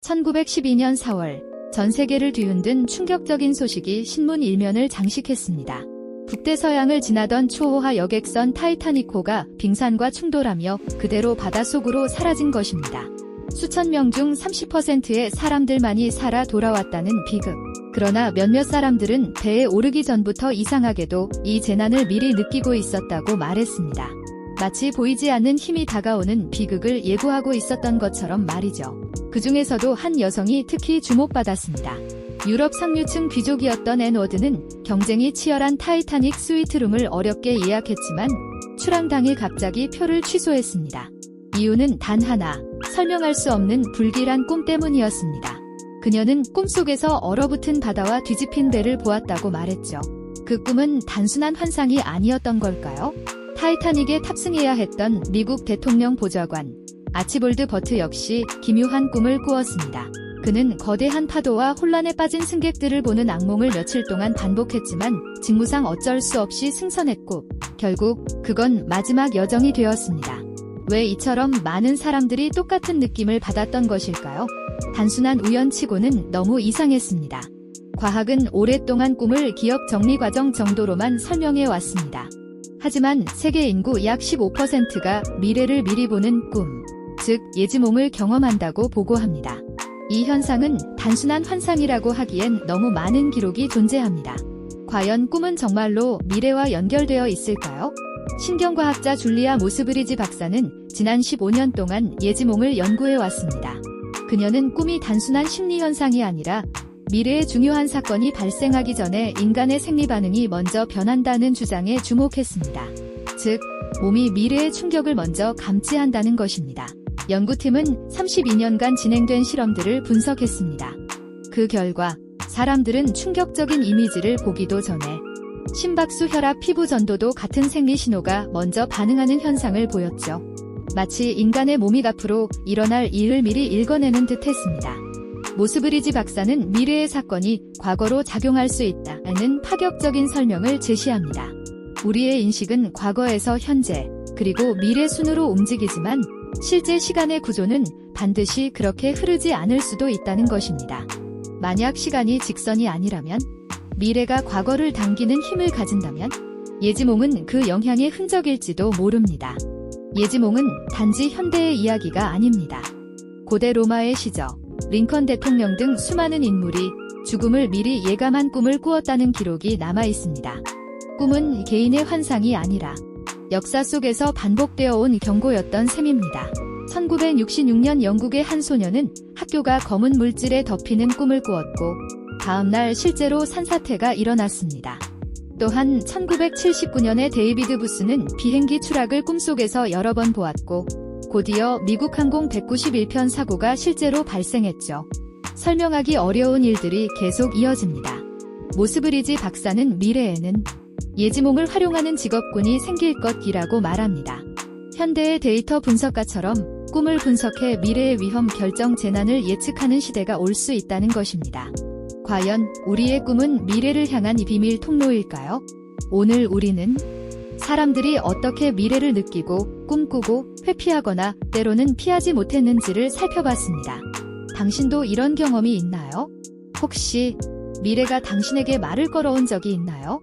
1912년 4월, 전 세계를 뒤흔든 충격적인 소식이 신문 일면을 장식했습니다. 북대서양을 지나던 초호화 여객선 타이타닉호가 빙산과 충돌하며 그대로 바닷속으로 사라진 것입니다. 수천 명 중 30%의 사람들만이 살아 돌아왔다는 비극. 그러나 몇몇 사람들은 배에 오르기 전부터 이상하게도 이 재난을 미리 느끼고 있었다고 말했습니다. 마치 보이지 않는 힘이 다가오는 비극을 예고하고 있었던 것처럼 말이죠. 그 중에서도 한 여성이 특히 주목받았습니다. 유럽 상류층 귀족이었던 앤워드는 경쟁이 치열한 타이타닉 스위트룸을 어렵게 예약했지만 출항 당일 갑자기 표를 취소했습니다. 이유는 단 하나, 설명할 수 없는 불길한 꿈 때문이었습니다. 그녀는 꿈속에서 얼어붙은 바다와 뒤집힌 배를 보았다고 말했죠. 그 꿈은 단순한 환상이 아니었던 걸까요? 타이타닉에 탑승해야 했던 미국 대통령 보좌관 아치볼드 버트 역시 기묘한 꿈을 꾸었습니다. 그는 거대한 파도와 혼란에 빠진 승객들을 보는 악몽을 며칠 동안 반복했지만 직무상 어쩔 수 없이 승선했고 결국 그건 마지막 여정이 되었습니다. 왜 이처럼 많은 사람들이 똑같은 느낌을 받았던 것일까요? 단순한 우연치고는 너무 이상했습니다. 과학은 오랫동안 꿈을 기억 정리 과정 정도로만 설명해 왔습니다. 하지만 세계 인구 약 15%가 미래를 미리 보는 꿈, 즉 예지몽을 경험한다고 보고합니다. 이 현상은 단순한 환상이라고 하기엔 너무 많은 기록이 존재합니다. 과연 꿈은 정말로 미래와 연결되어 있을까요? 신경과학자 줄리아 모스브리지 박사는 지난 15년 동안 예지몽을 연구해 왔습니다. 그녀는 꿈이 단순한 심리현상이 아니라 미래의 중요한 사건이 발생하기 전에 인간의 생리 반응이 먼저 변한다는 주장에 주목했습니다. 즉, 몸이 미래의 충격을 먼저 감지한다는 것입니다. 연구팀은 32년간 진행된 실험들을 분석했습니다. 그 결과 사람들은 충격적인 이미지를 보기도 전에 심박수, 혈압, 피부 전도도 같은 생리 신호가 먼저 반응하는 현상을 보였죠. 마치 인간의 몸이 앞으로 일어날 일을 미리 읽어내는 듯 했습니다. 모스브리지 박사는 미래의 사건이 과거로 작용할 수 있다는 파격적인 설명을 제시합니다. 우리의 인식은 과거에서 현재, 그리고 미래 순으로 움직이지만 실제 시간의 구조는 반드시 그렇게 흐르지 않을 수도 있다는 것입니다. 만약 시간이 직선이 아니라면, 미래가 과거를 당기는 힘을 가진다면, 예지몽은 그 영향의 흔적일지도 모릅니다. 예지몽은 단지 현대의 이야기가 아닙니다. 고대 로마의 시저, 링컨 대통령 등 수많은 인물이 죽음을 미리 예감한 꿈을 꾸었다는 기록이 남아 있습니다. 꿈은 개인의 환상이 아니라 역사 속에서 반복되어 온 경고였던 셈입니다. 1966년 영국의 한 소녀는 학교가 검은 물질에 덮이는 꿈을 꾸었고 다음날 실제로 산사태가 일어났습니다. 또한 1979년에 데이비드 부스는 비행기 추락을 꿈속에서 여러 번 보았고 곧이어 미국 항공 191편 사고가 실제로 발생했죠. 설명하기 어려운 일들이 계속 이어집니다. 모스브리지 박사는 미래에는 예지몽을 활용하는 직업군이 생길 것이라고 말합니다. 현대의 데이터 분석가처럼 꿈을 분석해 미래의 위험 결정 재난을 예측하는 시대가 올 수 있다는 것입니다. 과연 우리의 꿈은 미래를 향한 비밀 통로일까요? 오늘 우리는 사람들이 어떻게 미래를 느끼고 꿈꾸고 회피하거나 때로는 피하지 못했는지를 살펴봤습니다. 당신도 이런 경험이 있나요? 혹시 미래가 당신에게 말을 걸어온 적이 있나요?